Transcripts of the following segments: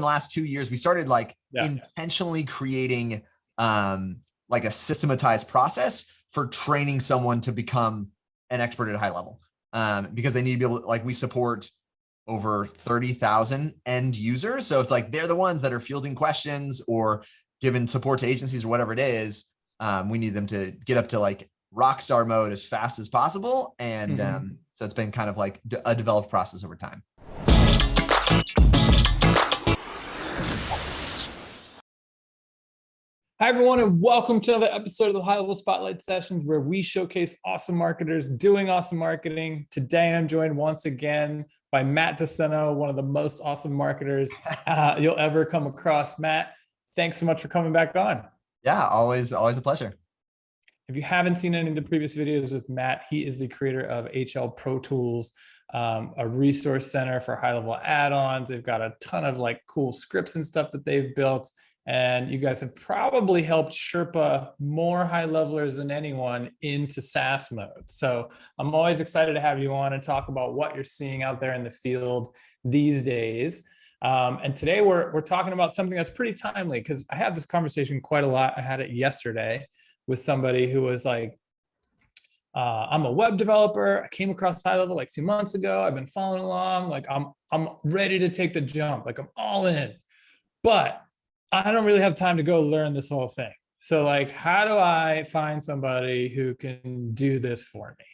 the last 2 years, we started like intentionally creating like a systematized process for training someone to become an expert at a high level, because they need to be able to, like, we support over 30,000 end users. So it's like, they're the ones that are fielding questions or giving support to agencies or whatever it is. We need them to get up to like Rockstar mode as fast as possible. And so it's been kind of like a developed process over time. Hi, everyone, and welcome to another episode of the High Level Spotlight Sessions, where we showcase awesome marketers doing awesome marketing. Today, I'm joined once again by Matt Deseno, one of the most awesome marketers you'll ever come across. Matt, thanks so much for coming back on. Yeah, always a pleasure. If you haven't seen any of the previous videos with Matt, he is the creator of HL Pro Tools, a resource center for high-level add-ons. They've got a ton of like cool scripts and stuff that they've built. And you guys have probably helped Sherpa more high levelers than anyone into SaaS mode. So I'm always excited to have you on and talk about what you're seeing out there in the field these days. And today we're talking about something that's pretty timely, because I had this conversation quite a lot. I had it yesterday with somebody who was like, I'm a web developer. I came across HighLevel like 2 months ago. I've been following along. Like I'm ready to take the jump. Like I'm all in, but I don't really have time to go learn this whole thing. So like, how do I find somebody who can do this for me?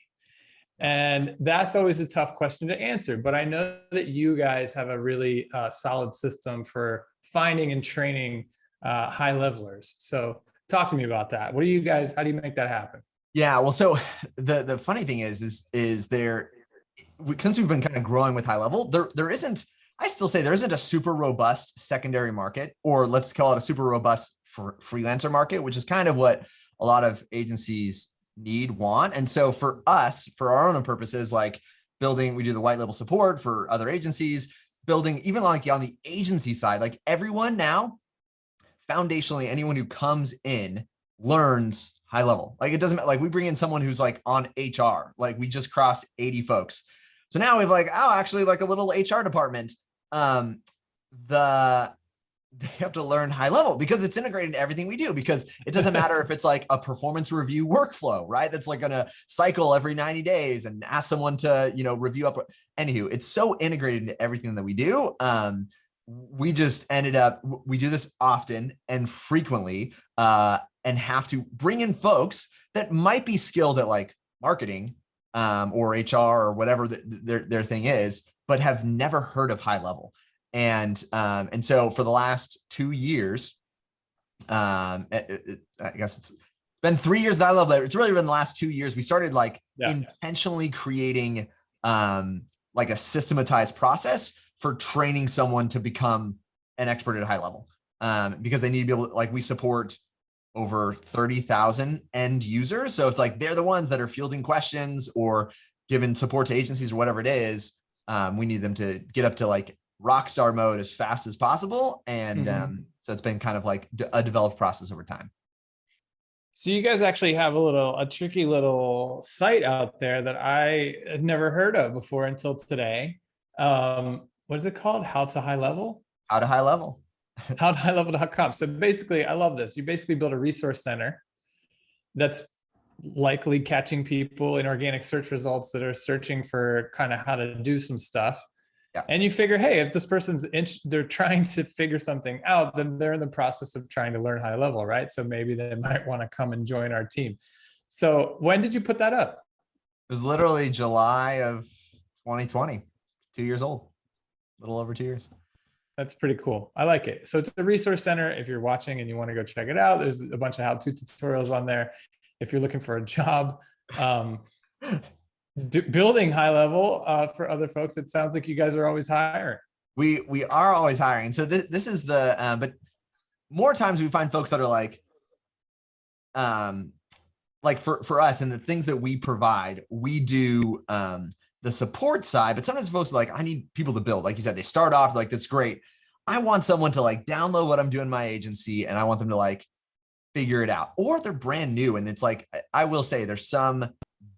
And that's always a tough question to answer, but I know that you guys have a really solid system for finding and training high levelers. So talk to me about that. What do you guys, how do you make that happen? Yeah, well, so the funny thing is there, since we've been kind of growing with high level, there isn't, I still say there isn't a super robust secondary market, or let's call it a super robust freelancer market, which is kind of what a lot of agencies want. And so for us, for our own purposes, like building, we do the white label support for other agencies, building, even like on the agency side, like everyone now, foundationally, anyone who comes in learns high level. Like it doesn't, like we bring in someone who's like on HR, like we just crossed 80 folks. So now we have like, oh, actually like a little HR department. They have to learn high level because it's integrated into everything we do, because it doesn't matter if it's like a performance review workflow, right? That's like going to cycle every 90 days and ask someone to, review up. Anywho, it's so integrated into everything that we do. We just ended up, we do this often and frequently, and have to bring in folks that might be skilled at like marketing, or HR or whatever their thing is, but have never heard of high level. And so for the last 2 years, I guess it's been 3 years that level, but it's really been the last 2 years, we started like intentionally creating like a systematized process for training someone to become an expert at a high level, because they need to be able to, like, we support over 30,000 end users. So it's like, they're the ones that are fielding questions or giving support to agencies or whatever it is. We need them to get up to like Rockstar mode as fast as possible. And so it's been kind of like a developed process over time. So you guys actually have a tricky little site out there that I had never heard of before until today. What is it called? How to High Level? How to High Level. howtohighlevel.com. So basically, I love this. You basically build a resource center that's likely catching people in organic search results that are searching for kind of how to do some stuff. Yeah. And you figure, hey, if this person's they're trying to figure something out, then they're in the process of trying to learn high level, right? So maybe they might want to come and join our team. So when did you put that up? It was literally July of 2020, 2 years old, a little over 2 years. That's pretty cool. I like it. So it's a resource center. If you're watching and you want to go check it out, there's a bunch of how-to tutorials on there. If you're looking for a job, building high level for other folks, it sounds like you guys are always hiring. We are always hiring. So this is the, but more times we find folks that are like for us and the things that we provide, we do the support side, but sometimes folks are like, I need people to build. Like you said, they start off like, that's great. I want someone to like download what I'm doing in my agency, and I want them to like figure it out, or they're brand new. And it's like, I will say there's some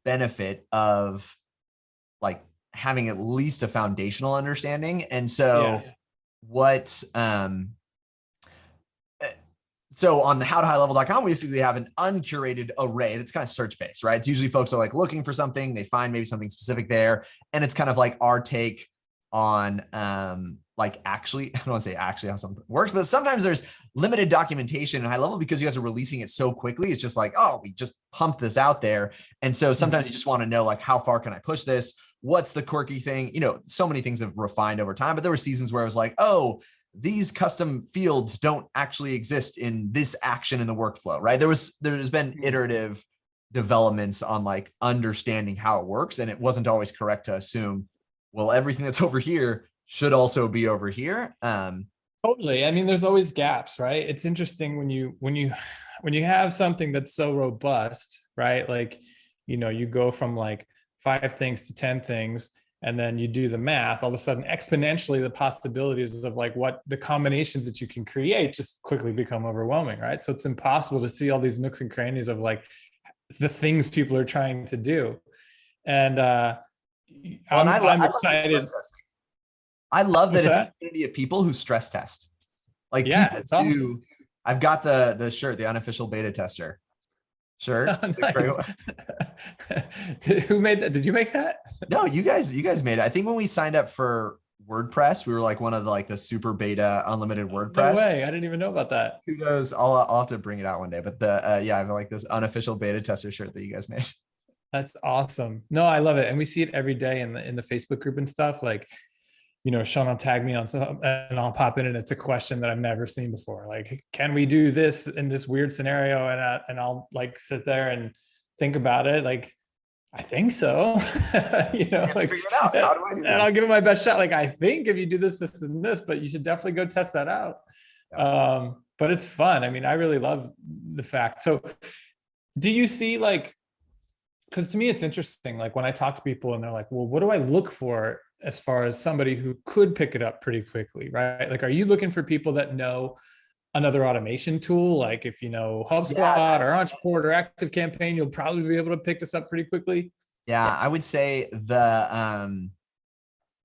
benefit of like having at least a foundational understanding. And so what, so on the howtohighlevel.com, we basically have an uncurated array that's kind of search based, right? It's usually folks are like looking for something, they find maybe something specific there. And it's kind of like our take on like actually, I don't want to say actually how something works, but sometimes there's limited documentation in HighLevel because you guys are releasing it so quickly. It's just like, oh, we just pumped this out there. And so sometimes you just want to know like, how far can I push this? What's the quirky thing? You know, so many things have refined over time, but there were seasons where I was like, oh, these custom fields don't actually exist in this action in the workflow, right? There's been iterative developments on like understanding how it works. And it wasn't always correct to assume, well, everything that's over here should also be over here. Totally. I mean, there's always gaps, right? It's interesting when you have something that's so robust, right? Like, you know, you go from like 5 things to 10 things, and then you do the math, all of a sudden exponentially the possibilities of like what the combinations that you can create just quickly become overwhelming, right? So it's impossible to see all these nooks and crannies of like the things people are trying to do. And I'm excited. I love that it's a community of people who stress test. Like, yeah, it's awesome. I've got the shirt, the unofficial beta tester shirt. Oh, nice. Who made that? Did you make that? No, you guys made it. I think when we signed up for WordPress, we were like one of the like the super beta unlimited WordPress. No way. I didn't even know about that. Kudos. I'll have to bring it out one day. But yeah, I have like this unofficial beta tester shirt that you guys made. That's awesome. No, I love it. And we see it every day in the Facebook group and stuff. Like, you know, Sean will tag me on something and I'll pop in and it's a question that I've never seen before. Like, can we do this in this weird scenario? And I'll like sit there and think about it. Like, I think so. You know, like, figure it out. How do I do this? And I'll give it my best shot. Like, I think if you do this, this, and this, but you should definitely go test that out. Yeah. But it's fun. I mean, I really love the fact. So do you see like, because to me, it's interesting. Like when I talk to people and they're like, well, what do I look for as far as somebody who could pick it up pretty quickly, right? Like, are you looking for people that know another automation tool? Like if you know HubSpot or Entreport or ActiveCampaign, you'll probably be able to pick this up pretty quickly. Yeah, I would say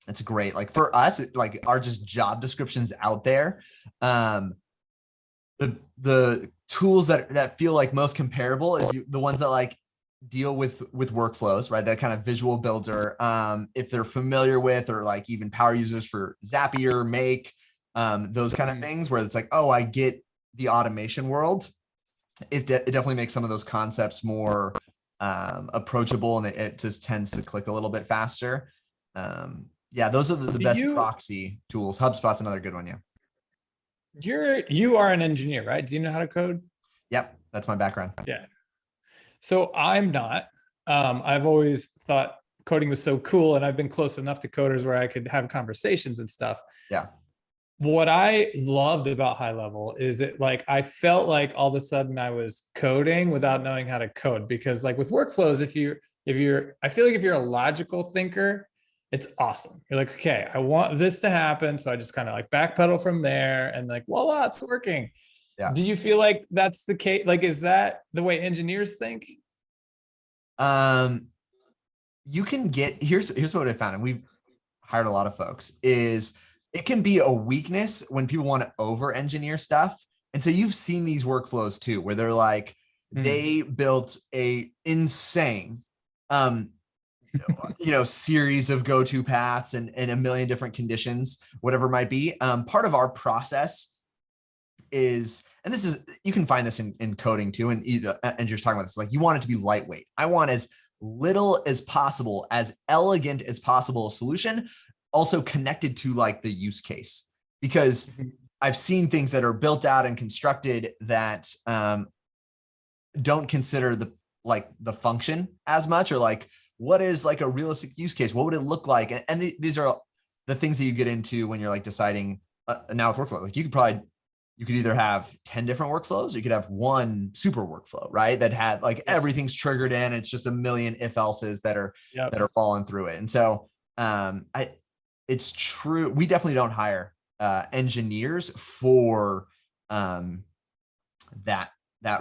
it's great. Like for us, like our just job descriptions out there, the tools that feel like most comparable is the ones that like deal with workflows, right? That kind of visual builder. If they're familiar with, or like even power users for Zapier, Make, those kind of things where it's like, oh, I get the automation world. It definitely makes some of those concepts more approachable, and it just tends to click a little bit faster. Yeah, those are the best proxy tools. HubSpot's another good one. Yeah. You are an engineer, right? Do you know how to code? Yep, that's my background. Yeah. So I'm not. I've always thought coding was so cool, and I've been close enough to coders where I could have conversations and stuff. Yeah. What I loved about HighLevel is it like I felt like all of a sudden I was coding without knowing how to code, because like with workflows, I feel like if you're a logical thinker, it's awesome. You're like, okay, I want this to happen, so I just kind of like backpedal from there, and like, voila, it's working. Yeah. Do you feel like that's the case? Like, is that the way engineers think? You can get, here's what I found, and we've hired a lot of folks, is it can be a weakness when people want to over engineer stuff. And so you've seen these workflows too, where they're like, they built a insane, series of go-to paths and a million different conditions, whatever it might be. Part of our process is, and this is, you can find this in coding too, and you're talking about this, like you want it to be lightweight. I want as little as possible, as elegant as possible a solution, also connected to like the use case, because I've seen things that are built out and constructed that don't consider the function as much, or like what is like a realistic use case, what would it look like, and these are the things that you get into when you're like deciding now with workflow. Like you could either have 10 different workflows, or you could have one super workflow, right? That had like everything's triggered in. It's just a million if else's that are falling through it. And so it's true. We definitely don't hire engineers for that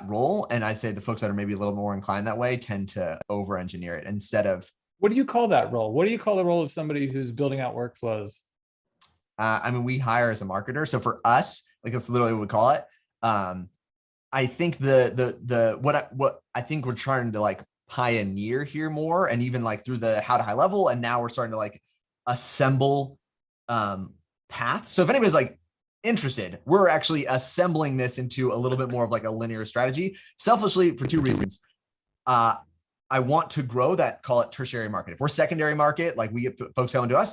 role. And I'd say the folks that are maybe a little more inclined that way tend to over engineer it instead of. What do you call that role? What do you call the role of somebody who's building out workflows? I mean, we hire as a marketer. So for us, like that's literally what we call it. I think what I think we're trying to like pioneer here more, and even like through the how to high level, and now we're starting to like assemble paths. So if anybody's like interested, we're actually assembling this into a little bit more of like a linear strategy, selfishly for two reasons. I want to grow that, call it tertiary market. If we're secondary market, like we get folks coming to us,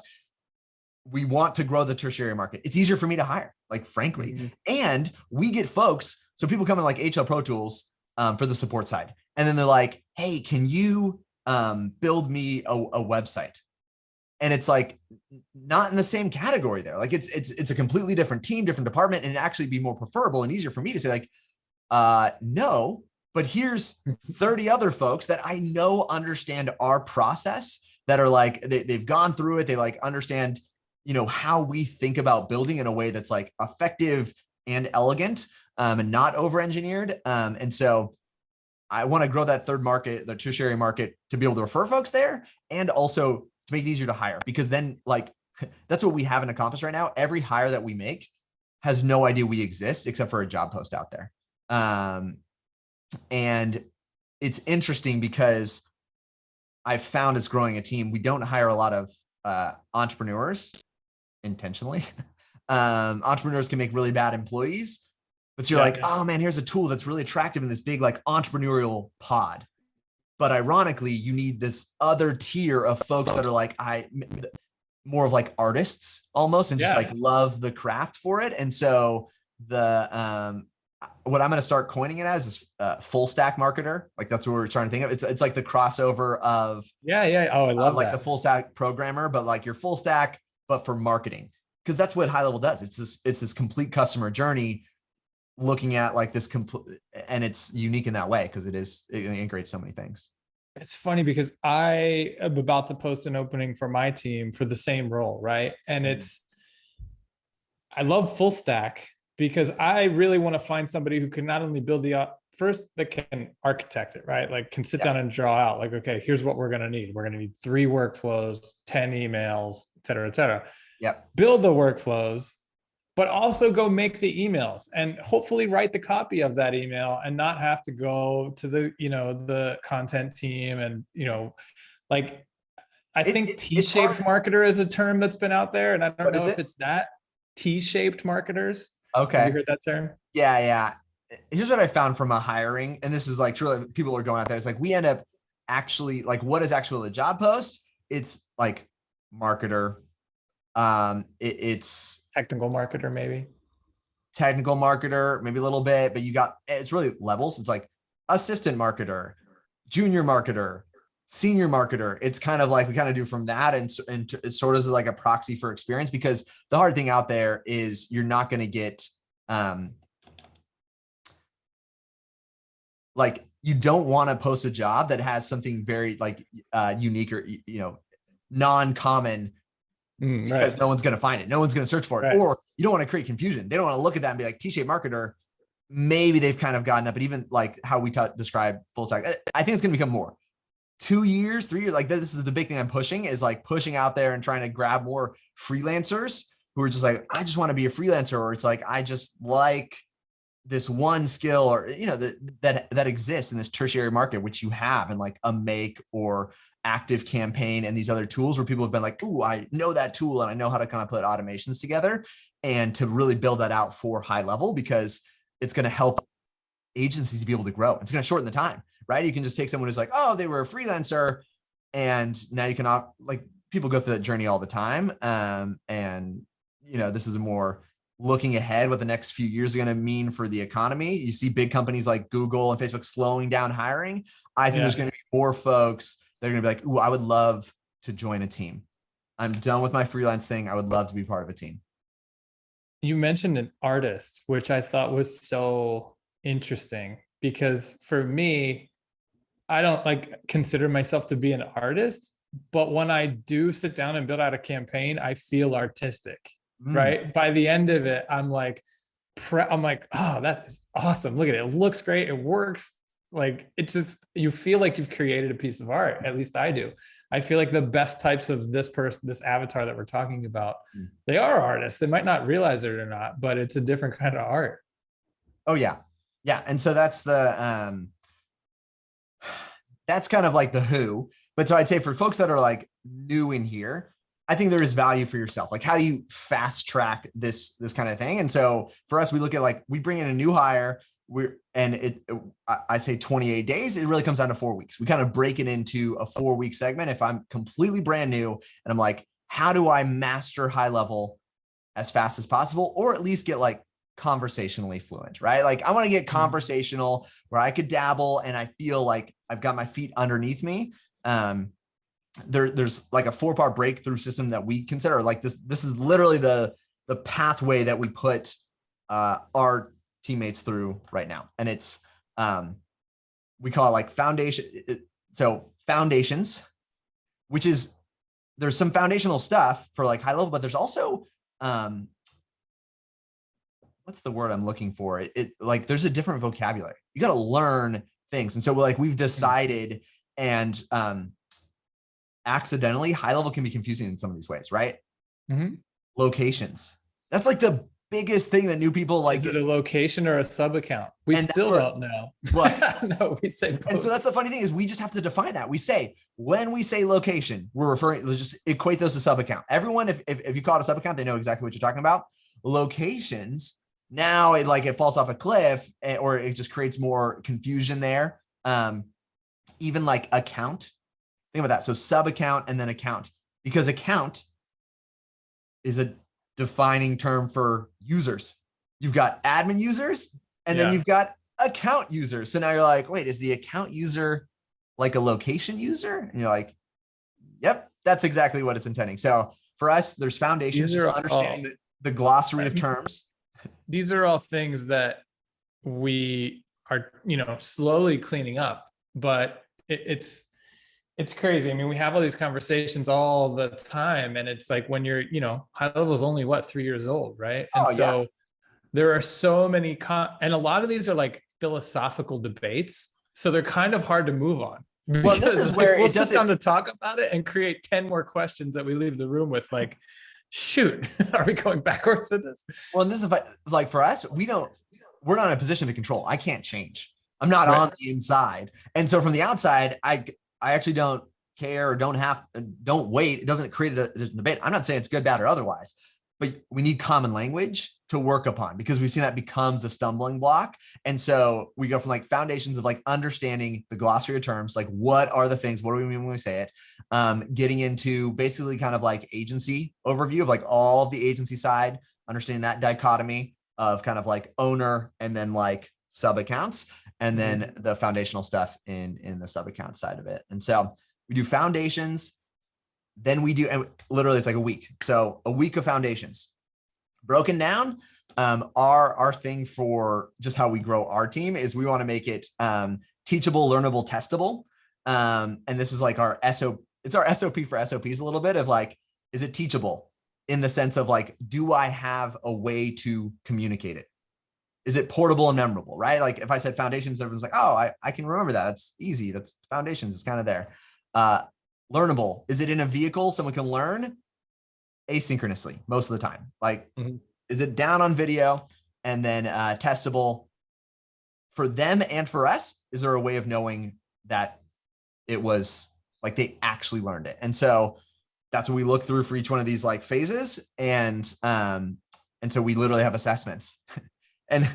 we want to grow the tertiary market. It's easier for me to hire, like frankly, and we get folks. So people come in like HL Pro Tools for the support side, and then they're like, "Hey, can you build me a website?" And it's like not in the same category there. Like it's a completely different team, different department, and it'd actually be more preferable and easier for me to say like, no. But here's 30 other folks that I know understand our process, that are like, they've gone through it. They like understand, how we think about building in a way that's like effective and elegant, and not over-engineered. And so I want to grow that third market, the tertiary market, to be able to refer folks there, and also to make it easier to hire, because then like, that's what we haven't accomplished right now. Every hire that we make has no idea we exist except for a job post out there. And it's interesting because I've found as growing a team, we don't hire a lot of entrepreneurs intentionally. Entrepreneurs can make really bad employees, but you're like, oh man, here's a tool that's really attractive in this big like entrepreneurial pod. But ironically, you need this other tier of folks that are like, more of like artists almost, and just like love the craft for it. And so what I'm going to start coining it as is full stack marketer. Like that's what we're trying to think of. It's like the crossover of Oh, I love like that. the full stack programmer, but like your full stack, but for marketing, because that's what HighLevel does. It's this complete customer journey, looking at like this complete, and it's unique in that way because it integrates so many things. It's funny because I am about to post an opening for my team for the same role, right? And I love full stack because I really want to find somebody who can not only build first, that can architect it, right? Like can sit down and draw out like, okay, here's what we're going to need. We're going to need 3 workflows, 10 emails, et cetera, et cetera. Yep. Build the workflows, but also go make the emails and hopefully write the copy of that email and not have to go to the content team. And, like, I think T-shaped marketer is a term that's been out there. And I don't know if it's that. T-shaped marketers. Okay. Have you heard that term? Yeah. Here's what I found from a hiring, and this is like truly people are going out there. It's like we end up actually like, what is actually a job post? It's like marketer. It's technical marketer, maybe a little bit, but it's really levels. It's like assistant marketer, junior marketer, senior marketer. It's kind of like we kind of do from that, and it sort of is like a proxy for experience, because the hard thing out there is you're not going to get like, you don't want to post a job that has something very like unique or non-common, because no one's going to find it. No one's going to search for it. Or you don't want to create confusion. They don't want to look at that and be like, T-shaped marketer, maybe they've kind of gotten that, but even like how we describe full stack, I think it's going to become more 2 years, 3 years. Like this is the big thing I'm pushing, is like pushing out there and trying to grab more freelancers who are just like, I just want to be a freelancer. Or it's like, I just like this one skill, or, that exists in this tertiary market, which you have in like a Make or Active Campaign and these other tools, where people have been like, ooh, I know that tool and I know how to kind of put automations together, and to really build that out for HighLevel, because it's going to help agencies to be able to grow. It's going to shorten the time, right? You can just take someone who's like, oh, they were a freelancer, and now you can like, people go through that journey all the time. And this is a more looking ahead what the next few years are going to mean for the economy. You see big companies like Google and Facebook slowing down hiring. I think there's going to be more folks that are going to be like, ooh, I would love to join a team. I'm done with my freelance thing. I would love to be part of a team. You mentioned an artist, which I thought was so interesting, because for me, I don't like consider myself to be an artist, but when I do sit down and build out a campaign, I feel artistic. Right. By the end of it, I'm like, oh, that is awesome. Look at it. It looks great. It works. Like, it just, you feel like you've created a piece of art. At least I do. I feel like the best types of this person, this avatar that we're talking about, they are artists. They might not realize it or not, but it's a different kind of art. Oh yeah. Yeah. And so that's that's kind of like the who. But so I'd say for folks that are like new in here, I think there is value for yourself. Like, how do you fast track this kind of thing? And so for us, we look at like, we bring in a new hire, I say 28 days. It really comes down to 4 weeks. We kind of break it into a 4-week segment. If I'm completely brand new and I'm like, how do I master high level as fast as possible, or at least get like conversationally fluent, right? Like I want to get conversational where I could dabble and I feel like I've got my feet underneath me. There's like a 4-part breakthrough system that we consider like this is literally the pathway that we put our teammates through right now. And it's we call it like foundation. So foundations, which is, there's some foundational stuff for like high level, but there's also what's the word I'm looking for? It like there's a different vocabulary. You got to learn things. And so we've decided, and accidentally high level can be confusing in some of these ways, right? Locations. That's like the biggest thing that new people like. Is it a location or a sub account? We still don't know. What? No, we say both. And so that's the funny thing is we just have to define that. We say, when we say location, we're referring, let's just equate those to sub account. Everyone, if you call it a sub account, they know exactly what you're talking about. Locations, now it falls off a cliff, or it just creates more confusion there. Even like account, think about that. So sub account and then account, because account is a defining term for users. You've got admin users, and then you've got account users. So now you're like, wait, is the account user like a location user? And you're like, yep, that's exactly what it's intending. So for us, there's foundations, just understanding the glossary of terms. These are all things that we are, slowly cleaning up, but it's crazy. I mean, we have all these conversations all the time, and it's like when you're, high level is only 3 years old, right? And there are so many, and a lot of these are like philosophical debates. So they're kind of hard to move on. Well, this is where we'll sit down to talk about it and create 10 more questions that we leave the room with, like, shoot, are we going backwards with this? Well, and this is like for us, we're not in a position to control. I can't change. I'm not on the inside. And so from the outside, I actually don't care or don't wait. It doesn't create a debate. I'm not saying it's good, bad, or otherwise, but we need common language to work upon, because we've seen that becomes a stumbling block. And so we go from like foundations of like understanding the glossary of terms, like what are the things, what do we mean when we say it? Getting into basically kind of like agency overview of like all of the agency side, understanding that dichotomy of kind of like owner and then like sub accounts, and then the foundational stuff in the sub account side of it. And so we do foundations, then we do, and literally it's like a week. So a week of foundations broken down. Our thing for just how we grow our team is we want to make it teachable, learnable, testable. And this is like our SOP. It's our SOP for SOPs a little bit of like, is it teachable in the sense of like, do I have a way to communicate it? Is it portable and memorable, right? Like if I said foundations, everyone's like, oh, I can remember that. That's easy. That's foundations. It's kind of there. Learnable. Is it in a vehicle someone can learn asynchronously most of the time? Like, is it down on video? And then testable for them and for us? Is there a way of knowing that it was like they actually learned it? And so that's what we look through for each one of these like phases. And so we literally have assessments. And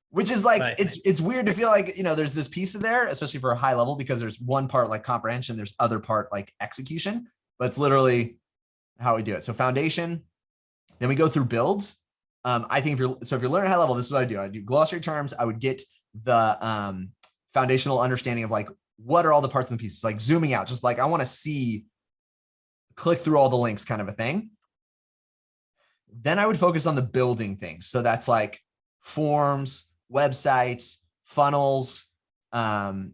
which is like, nice. It's weird to feel like, there's this piece of there, especially for a high level, because there's one part like comprehension, there's other part like execution, but it's literally how we do it. So foundation, then we go through builds. I think if you're learning high level, this is what I do. I do glossary terms. I would get the foundational understanding of like, what are all the parts and the pieces, like zooming out, just like, I want to see, click through all the links kind of a thing. Then I would focus on the building things. So that's like forms, websites, funnels, the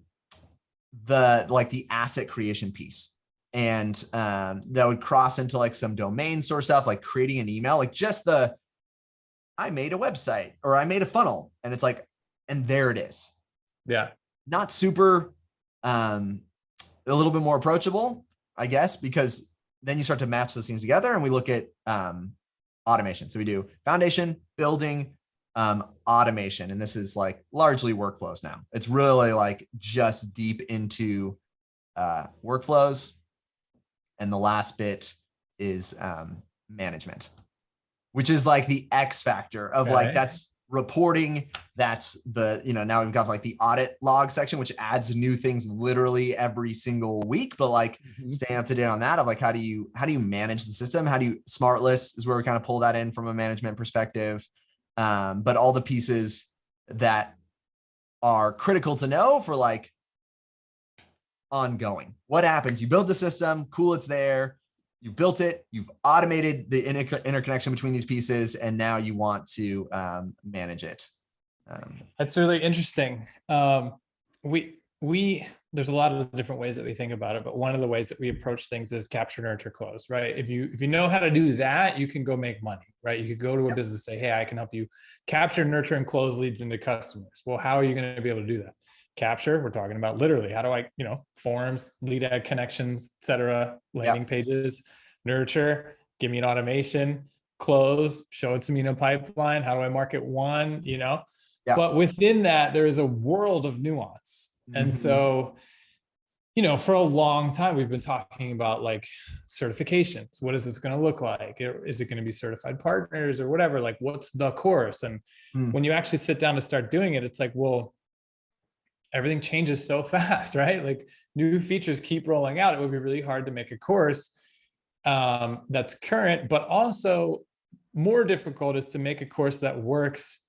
asset creation piece. And that would cross into like some domain source stuff, like creating an email, like just I made a website or I made a funnel, and it's like, and there it is. Yeah. Not super, a little bit more approachable. I guess, because then you start to match those things together, and we look at automation. So we do foundation, building, automation. And this is like largely workflows now. It's really like just deep into workflows. And the last bit is management, which is like the X factor of like, that's reporting. That's the, now we've got like the audit log section, which adds new things literally every single week, but like staying up to date on that of like, how do you manage the system? Smart lists is where we kind of pull that in from a management perspective. But all the pieces that are critical to know for like ongoing, what happens? You build the system, cool, it's there. You've built it, you've automated the interconnection between these pieces, and now you want to manage it. That's really interesting. There's a lot of different ways that we think about it, but one of the ways that we approach things is capture, nurture, close, right? If you know how to do that, you can go make money, right? You could go to a business and say, hey, I can help you capture, nurture, and close leads into customers. Well, how are you going to be able to do that? Capture, we're talking about literally, how do I, forms, lead ad connections, et cetera, landing pages. Nurture, give me an automation. Close, show it to me in a pipeline. How do I market one, But within that, there is a world of nuance. And so, for a long time, we've been talking about like certifications. What is this going to look like? Is it going to be certified partners or whatever? Like, what's the course? And when you actually sit down to start doing it, it's like, well, everything changes so fast, right? Like new features keep rolling out. It would be really hard to make a course that's current, but also more difficult is to make a course that works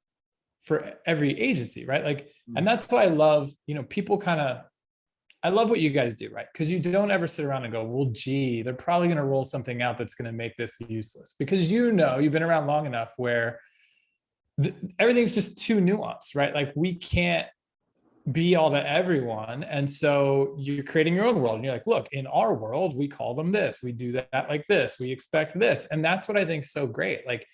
for every agency, right? Like, and that's why I love, people I love what you guys do, right? Because you don't ever sit around and go, well, gee, they're probably going to roll something out that's going to make this useless, because you've been around long enough where everything's just too nuanced, right? Like we can't be all to everyone. And so you're creating your own world, and you're like, look, in our world, we call them this, we do that like this, we expect this. And that's what I think is so great. Like,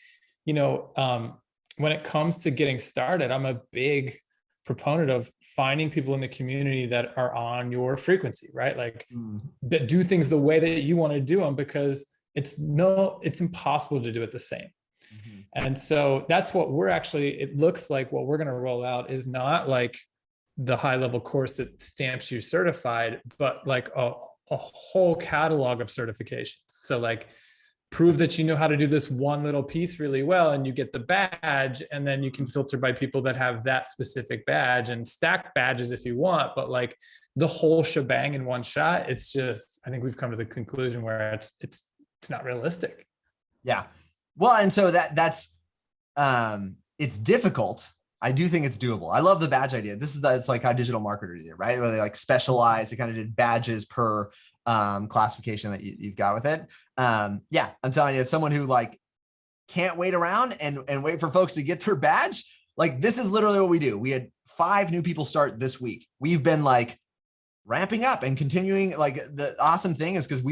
when it comes to getting started, I'm a big proponent of finding people in the community that are on your frequency, right? Like that do things the way that you want to do them, because it's impossible to do it the same. And so that's what it looks like what we're going to roll out is not like the high level course that stamps you certified, but like a whole catalog of certifications. So like prove that you know how to do this one little piece really well, and you get the badge, and then you can filter by people that have that specific badge and stack badges if you want, but like the whole shebang in one shot, it's just, I think we've come to the conclusion where it's not realistic. Yeah. Well, and so that's it's difficult. I do think it's doable. I love the badge idea. It's like how digital marketers did, right? Where they like specialize, they kind of did badges per classification that you've got with it. Yeah, I'm telling you, as someone who like can't wait around and wait for folks to get their badge, like this is literally what we do. We had 5 new people start this week. We've been like ramping up and continuing. Like the awesome thing is because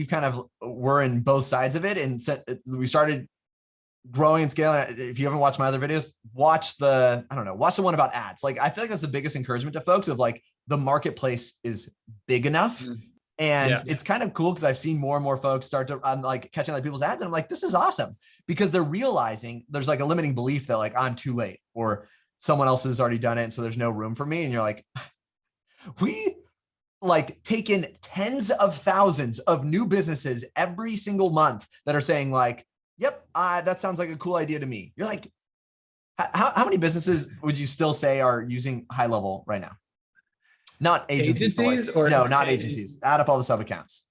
we're in both sides of it, and we started growing and scaling. If you haven't watched my other videos, watch the one about ads. Like I feel like that's the biggest encouragement to folks of like the marketplace is big enough. And it's kind of cool because I've seen more and more folks start to like catching like people's ads, and I'm like, this is awesome, because they're realizing there's like a limiting belief that like I'm too late or someone else has already done it, and so there's no room for me. And you're like, we like take in tens of thousands of new businesses every single month that are saying like, yep, that sounds like a cool idea to me. You're like, how many businesses would you still say are using HighLevel right now? Not agencies not agencies. Add up all the sub accounts.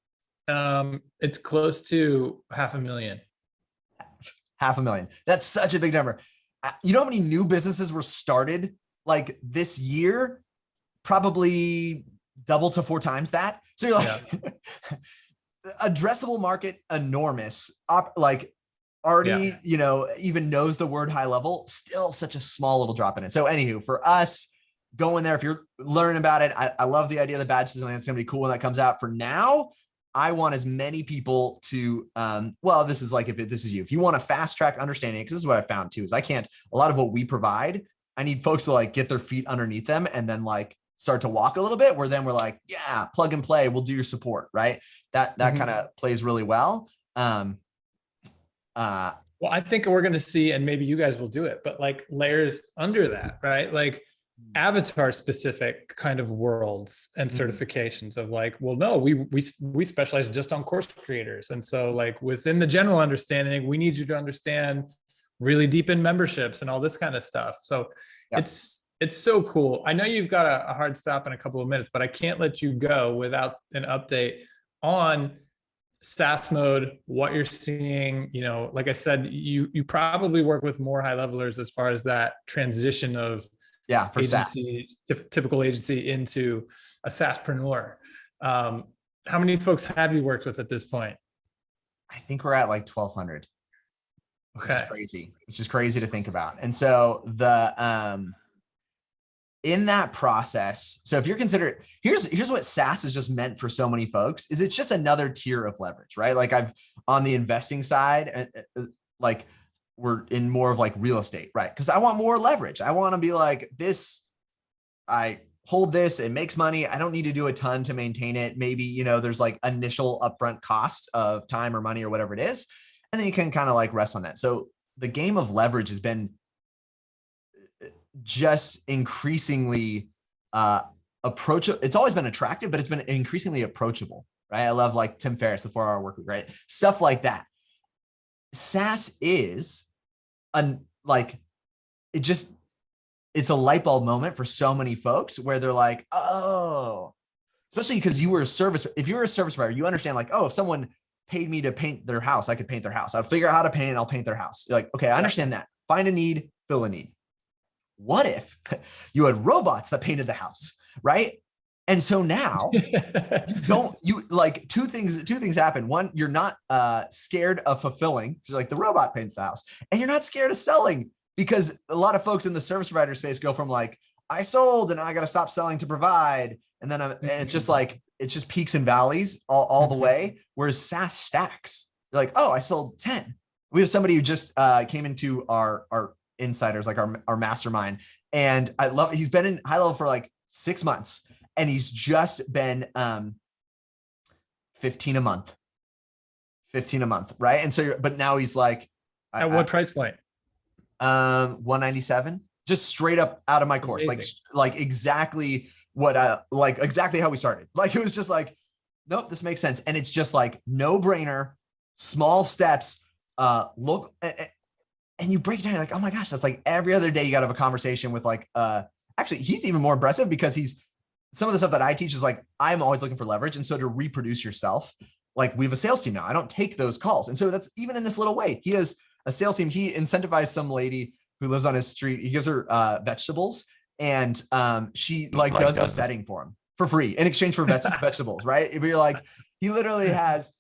It's close to 500,000. 500,000. That's such a big number. You know how many new businesses were started like this year? Probably double to 4 times that. So you're like, addressable market, enormous. Like already, even knows the word high level. Still such a small little drop in it. So anywho, for us, go in there. If you're learning about it, I love the idea of the badge system. It's going to be cool when that comes out. For now, I want as many people to, this is like, this is you, if you want to fast track understanding, because this is what I found too, is a lot of what we provide, I need folks to like get their feet underneath them and then like start to walk a little bit, where then we're like, yeah, plug and play, we'll do your support, right? That kind of plays really well. Well, I think we're going to see, and maybe you guys will do it, but like layers under that, right? Like avatar specific kind of worlds and certifications of like, well, no, we specialize just on course creators. And so like within the general understanding, we need you to understand really deep in memberships and all this kind of stuff. So it's so cool. I know you've got a hard stop in a couple of minutes, but I can't let you go without an update on SaaS mode, what you're seeing. You know, like I said, you probably work with more high levelers as far as that transition of for agency, typical agency into a SaaSpreneur. How many folks have you worked with at this point? I think we're at like 1,200. Okay. Which is crazy. It's just crazy to think about. And so in that process, so if you're considering, here's what SaaS is just meant for so many folks, is it's just another tier of leverage, right? Like I've on the investing side, like we're in more of like real estate, right? Because I want more leverage. I want to be like this, I hold this, it makes money. I don't need to do a ton to maintain it. Maybe, you know, there's like initial upfront cost of time or money or whatever it is. And then you can kind of like rest on that. So the game of leverage has been just increasingly approachable. It's always been attractive, but it's been increasingly approachable, right? I love like Tim Ferriss, the 4-Hour Workweek, right? Stuff like that. SaaS is it's a light bulb moment for so many folks where they're like, oh, especially because if you're a service provider, you understand like, oh, if someone paid me to paint their house, I could paint their house. I'll figure out how to paint, I'll paint their house. You're like, okay, I understand that. Find a need, fill a need. What if you had robots that painted the house, right? And so now two things happen. One, you're not scared of fulfilling. So like the robot paints the house, and you're not scared of selling, because a lot of folks in the service provider space go from like, I sold and I got to stop selling to provide. And then and it's just like, it's just peaks and valleys all the way. Whereas SaaS stacks. You're like, oh, I sold 10. We have somebody who just came into our insiders, like our mastermind. And I love, he's been in HighLevel for like 6 months, and he's just been 15 a month, right? And so, but now he's like, at what price point? 197, just straight up out of my course. Like exactly what, like exactly how we started. Like, it was just like, nope, this makes sense. And it's just like no brainer, small steps, look, and you break it down, you're like, oh my gosh, that's like every other day you got to have a conversation with like, actually he's even more impressive because some of the stuff that I teach is like, I'm always looking for leverage. And so to reproduce yourself, like we have a sales team now, I don't take those calls. And so that's even in this little way, he has a sales team. He incentivized some lady who lives on his street. He gives her vegetables, and she like does the setting for him for free in exchange for vegetables, right? But you're like, he literally has,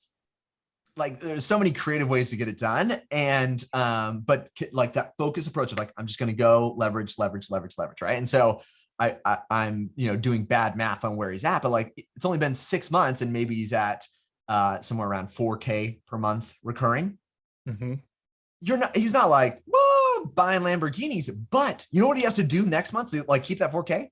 like, there's so many creative ways to get it done. And, but like that focus approach of like, I'm just going to go leverage, right? And so I'm, doing bad math on where he's at, but like, it's only been 6 months and maybe he's at somewhere around 4K per month recurring. Mm-hmm. He's not like, whoa, buying Lamborghinis, but you know what he has to do next month to like keep that 4K?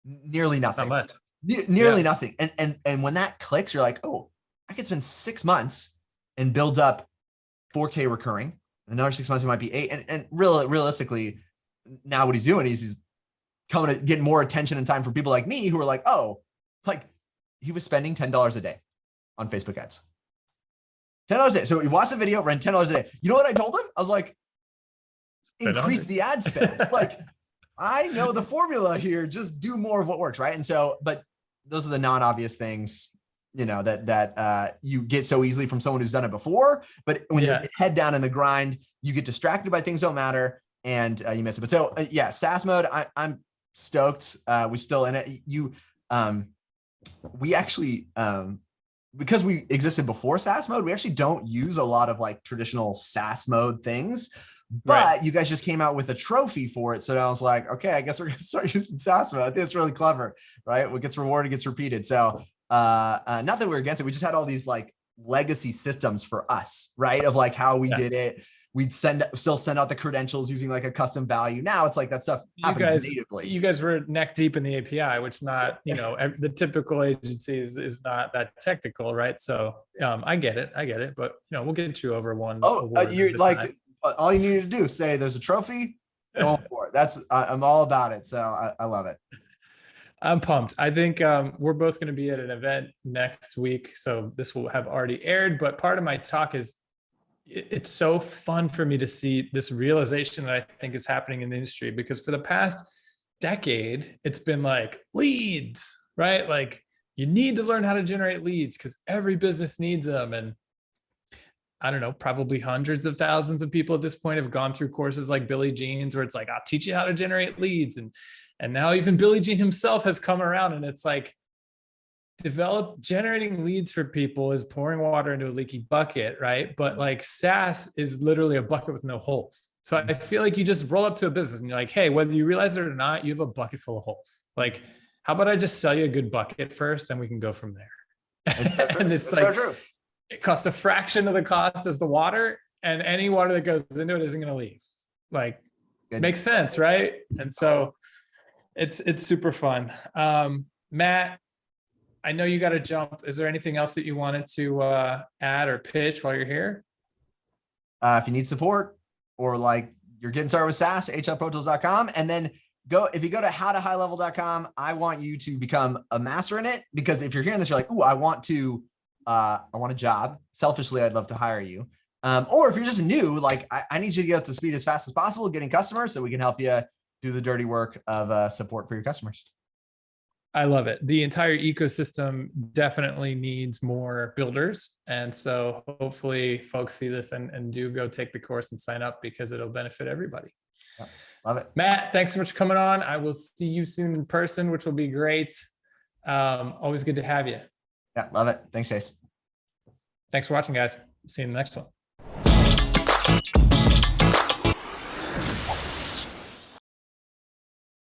Nearly nothing. Not much. Nearly nothing. And when that clicks, you're like, oh, I could spend 6 months and build up 4K recurring. Another 6 months, it might be 8. And realistically, now what he's doing is he's coming to get more attention and time from people like me who are like, oh, like he was spending $10 a day on Facebook ads. $10 a day. So he watched the video, ran $10 a day. You know what I told him? I was like, increase the ad spend. Like, I know the formula here, just do more of what works, right? And so, but those are the non-obvious things, that you get so easily from someone who's done it before. But when you're head down in the grind, you get distracted by things that don't matter, and you miss it. But so SaaS mode, I'm stoked. We still in it. We actually, because we existed before SaaS mode, we actually don't use a lot of like traditional SaaS mode things. But you guys just came out with a trophy for it. So I was like, okay, I guess we're going to start using SaaS mode. I think it's really clever, right? What gets rewarded gets repeated. So not that we're against it. We just had all these like legacy systems for us, right? Of like how we did it we'd still send out the credentials using like a custom value. Now it's like that stuff happens natively. You guys were neck deep in the API, which not, the typical agency is not that technical, right? So I get it, but we'll get you over one. You're like, all you need to do, say there's a trophy, go for it. I'm all about it. So I love it. I'm pumped. I think we're both going to be at an event next week, so this will have already aired, but part of my talk is it's so fun for me to see this realization that I think is happening in the industry, because for the past decade, it's been like leads, right? Like you need to learn how to generate leads because every business needs them. And I don't know, probably hundreds of thousands of people at this point have gone through courses like Billy Jean's, where it's like, I'll teach you how to generate leads. And now even Billy Jean himself has come around, and it's like, generating leads for people is pouring water into a leaky bucket, right? But like SaaS is literally a bucket with no holes. So I feel like you just roll up to a business and you're like, hey, whether you realize it or not, you have a bucket full of holes. Like, how about I just sell you a good bucket first and we can go from there? And it's like, so true. It costs a fraction of the cost as the water, and any water that goes into it isn't going to leave. Like, makes sense, right? And so it's super fun. Matt, I know you got to jump. Is there anything else that you wanted to add or pitch while you're here? If you need support, or like you're getting started with SaaS, hlprotools.com. And then if you go to howtohighlevel.com, I want you to become a master in it, because if you're hearing this, you're like, ooh, I want a job. Selfishly, I'd love to hire you. Or if you're just new, like I need you to get up to speed as fast as possible, getting customers, so we can help you do the dirty work of support for your customers. I love it. The entire ecosystem definitely needs more builders. And so hopefully folks see this and do go take the course and sign up, because it'll benefit everybody. Yeah, love it. Matt, thanks so much for coming on. I will see you soon in person, which will be great. Always good to have you. Yeah, love it. Thanks, Chase. Thanks for watching, guys. See you in the next one.